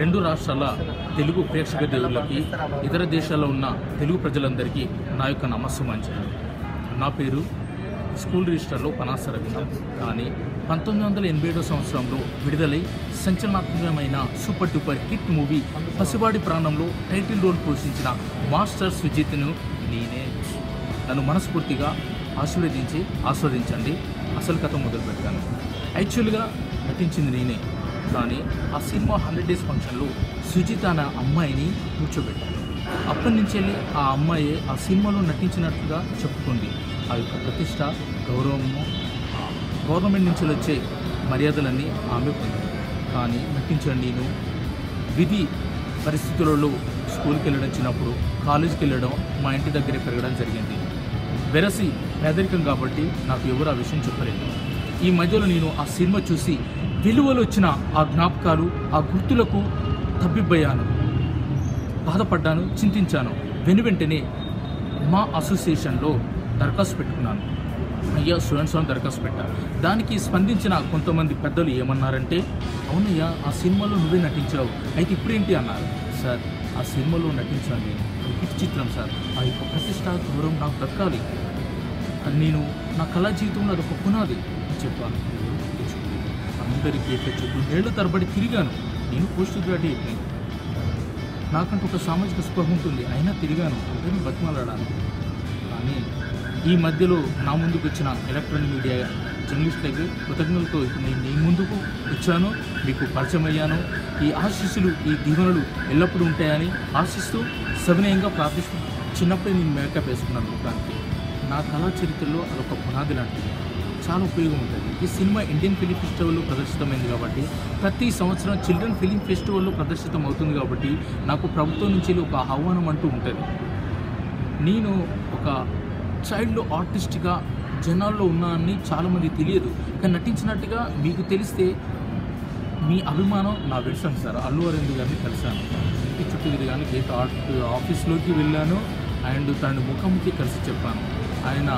రెండు రాష్ట్రాల తెలుగు ప్రేక్షక దేవుళ్ళకి ఇతర దేశాల్లో ఉన్న తెలుగు ప్రజలందరికీ నా యొక్క నమస్సుమాంజలు. నా పేరు స్కూల్ రిజిస్టర్లో పనాస రవీంద్ర. కానీ 1987 సంవత్సరంలో విడుదలై సంచలనాత్మకమైన సూపర్ డూపర్ హిట్ మూవీ పసివాడి ప్రాణంలో టైటిల్ రోల్ పోషించిన మాస్టర్ సుజిత్ను నేనే. నన్ను మనస్ఫూర్తిగా ఆస్వాదించండి. అసలు కథ మొదలు పెట్టాను. యాక్చువల్గా నటించింది నేనే, కానీ ఆ సినిమా 100 డేస్ ఫంక్షన్లో సుజిత అనే అమ్మాయిని కూర్చోబెట్టాను. అప్పటి నుంచి వెళ్ళి ఆ అమ్మాయి ఆ సినిమాలో నటించినట్టుగా చెప్పుకుంది. ఆ యొక్క ప్రతిష్ట, గౌరవము, గవర్నమెంట్ నుంచి వచ్చే మర్యాదలన్నీ ఆమె పొందింది. కానీ నటించిన నేను విధి పరిస్థితులలో స్కూల్కి వెళ్ళడం, చిన్నప్పుడు కాలేజీకి వెళ్ళడం, మా ఇంటి దగ్గరే పెరగడం జరిగింది. వెరసి పేదరికం కాబట్టి నాకు ఎవరు ఆ విషయం చెప్పలేదు. ఈ మధ్యలో నేను ఆ సినిమా చూసి విలువలు వచ్చిన ఆ జ్ఞాపకాలు, ఆ గుర్తులకు తబ్బిబ్బయ్యాను, బాధపడ్డాను, చింతించాను. వెంటనే మా అసోసియేషన్లో దరఖాస్తు పెట్టుకున్నాను. అయ్యా స్టూడెంట్స్ అని దరఖాస్తు పెట్టారు. దానికి స్పందించిన కొంతమంది పెద్దలు ఏమన్నారంటే, అవునయ్యా ఆ సినిమాలో నువ్వే నటించావు, అయితే ఇప్పుడేంటి అన్నారు. సార్ ఆ సినిమాలో నటించాను నేను, హిట్ చిత్రం సార్, ఆ యొక్క ప్రతిష్ట, గౌరవం నాకు దక్కాలి, అది నేను నా కళా జీవితంలో అదొక పునాది అని చెప్పాను. అందరికీ ఎట్లా చెప్పు ఏళ్ళ తరబడి తిరిగాను. నేను పోస్ట్ గ్రాడ్యుయేట్ని, నాకంటూ ఒక సామాజిక స్పృహ ఉంటుంది, అయినా తిరిగాను, అందరినీ బతిమాలాడాను. కానీ ఈ మధ్యలో నా ముందుకు వచ్చిన ఎలక్ట్రానిక్ మీడియా జర్నలిస్టులకి కృతజ్ఞతలతో ఇప్పుడు నేను మీ ముందుకు వచ్చాను, మీకు పరిచయం అయ్యాను. ఈ ఆశీస్సులు, ఈ దీవెనలు ఎల్లప్పుడూ ఉంటాయని ఆశిస్తూ సవినయంగా ప్రార్థిస్తూ చిన్నప్పుడే నేను మేకప్ వేసుకున్నాను. దానికి నా కళా చరిత్రలో అదొక పునాది లాంటిది, చాలా ఉపయోగం ఉంటుంది. ఈ సినిమా ఇండియన్ ఫిలిం ఫెస్టివల్లో ప్రదర్శితమైంది కాబట్టి, ప్రతి సంవత్సరం చిల్డ్రన్ ఫిలిం ఫెస్టివల్లో ప్రదర్శితం అవుతుంది కాబట్టి నాకు ప్రభుత్వం నుంచి ఒక ఆహ్వానం అంటూ ఉంటుంది. నేను ఒక చైల్డ్ ఆర్టిస్ట్గా జనాల్లో ఉన్నానని చాలామంది తెలియదు, కానీ నటించినట్టుగా మీకు తెలిస్తే మీ అభిమానం నా విషయం సార్. అల్లు అరవింద్ గారిని కలిశాను, ఇంటి చుట్టూ తిరిగాను, గేట్ ఆఫీస్లోకి వెళ్ళాను, అండ్ తనని ముఖాముఖి కలిసి చెప్పాను. ఆయన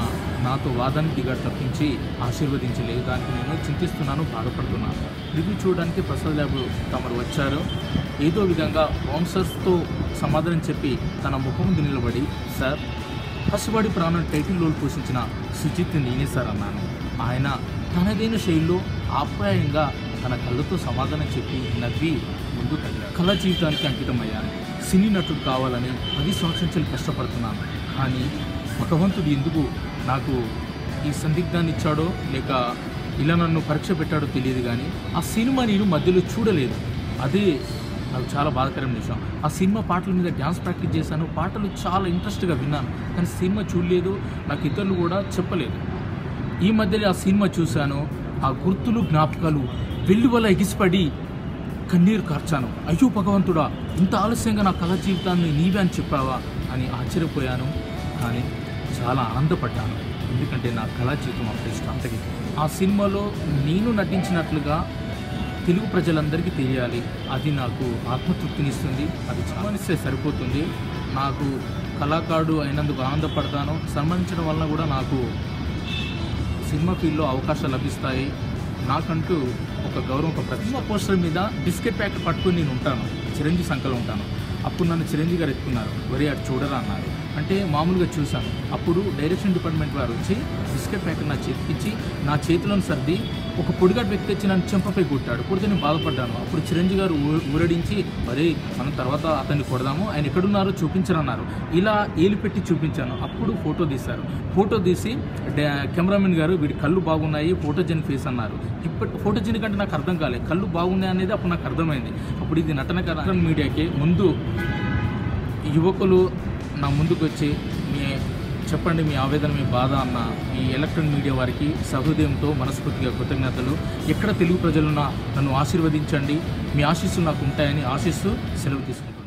నాతో వాదానికి దిగాడు తప్పించి ఆశీర్వదించలేదు. దానికి నేను చింతిస్తున్నాను, బాధపడుతున్నాను. రివ్యూ చూడడానికి ప్రసాద్ ల్యాబ్ తమరు వచ్చారు. ఏదో విధంగా బౌన్సర్స్తో సమాధానం చెప్పి తన ముఖం ముందు నిలబడి, సార్ పసివాడి ప్రాణం టైటిల్ రోల్ పోషించిన సుజిత్ నేనే సార్ అన్నాను. ఆయన తనదైన శైలిలో ఆప్యాయంగా తన కళ్ళతో సమాధానం చెప్పి నవ్వి ముందు కదిలాడు. కళా జీవితానికి అంకితమయ్యాను. సినీ నటుడు కావాలని 10 సంవత్సరాలు కష్టపడుతున్నాను. కానీ భగవంతుడు ఎందుకు నాకు ఈ సందిగ్ధాన్ని ఇచ్చాడో, లేక ఇలా నన్ను పరీక్ష పెట్టాడో తెలియదు, కానీ ఆ సినిమా నేను మధ్యలో చూడలేదు. అదే నాకు చాలా బాధాకరమైన విషయం. ఆ సినిమా పాటల మీద డ్యాన్స్ ప్రాక్టీస్ చేశాను, పాటలు చాలా ఇంట్రెస్ట్గా విన్నాను, కానీ సినిమా చూడలేదు, నాకు ఇతరులు కూడా చెప్పలేదు. ఈ మధ్యలో ఆ సినిమా చూశాను, ఆ గుర్తులు, జ్ఞాపకాలు వెల్లువల ఎగిసిపడి కన్నీరు కార్చాను. అయ్యో భగవంతుడా, ఇంత ఆలస్యంగా నా కళా జీవితాన్ని నీవే అని చెప్పావా అని ఆశ్చర్యపోయాను. కానీ చాలా ఆనందపడ్డాను, ఎందుకంటే నా కళా జీవితం అంతకి ఆ సినిమాలో నేను నటించినట్లుగా తెలుగు ప్రజలందరికీ తెలియాలి. అది నాకు ఆత్మతృప్తినిస్తుంది, అది చాలానిస్తే సరిపోతుంది. నాకు కళాకారుడు అయినందుకు ఆనందపడతాను. సన్మానించడం వలన కూడా నాకు సినిమా ఫీల్డ్లో అవకాశాలు లభిస్తాయి. నాకంటూ ఒక గౌరవం, ఒక ప్రతిమ. పోస్టర్ మీద బిస్కెట్ ప్యాకెట్ పట్టుకొని నేను ఉంటాను, చిరంజీవి సంఖ్యలో ఉంటాను. అప్పుడు నన్ను చిరంజీవి గారు ఎత్తుకున్నారు, వరే అటు చూడరా అన్నారు. అంటే మామూలుగా చూశాను. అప్పుడు డైరెక్షన్ డిపార్ట్మెంట్ వారు వచ్చి బిస్కెట్ ప్యాకెట్ నా చేతికిచ్చి నా చేతిలోని సర్ది ఒక పొడిగాడు వ్యక్తి వచ్చి నన్ను చెంపపై కొట్టాడు. కొడితే నేను బాధపడ్డాను. అప్పుడు చిరంజీవి గారు ఊరడించి, మరే మనం తర్వాత అతన్ని కొడదాము, ఆయన ఎక్కడున్నారో చూపించరన్నారు. ఇలా ఏలు పెట్టి చూపించాను. అప్పుడు ఫోటో తీశారు. ఫోటో తీసి కెమెరామెన్ గారు, వీడి కళ్ళు బాగున్నాయి, ఫోటోజెనిక్ ఫేస్ అన్నారు. ఇప్పటి ఫోటోజెనిక్ అంటే నాకు అర్థం కాలేదు, కళ్ళు బాగున్నాయి అనేది అప్పుడు నాకు అర్థమైంది. అప్పుడు ఇది నటన మీడియాకి ముందు యువకులు నా ముందుకు వచ్చి చెప్పండి మీ ఆవేదన, మీ బాధ అన్న ఈ ఎలక్ట్రానిక్ మీడియా వారికి సహృదయంతో మనస్ఫూర్తిగా కృతజ్ఞతలు. ఎక్కడ తెలుగు ప్రజలున్నా నన్ను ఆశీర్వదించండి, మీ ఆశీస్సులు నాకు ఉంటాయని ఆశిస్తూ సెలవు తీసుకుంటాను.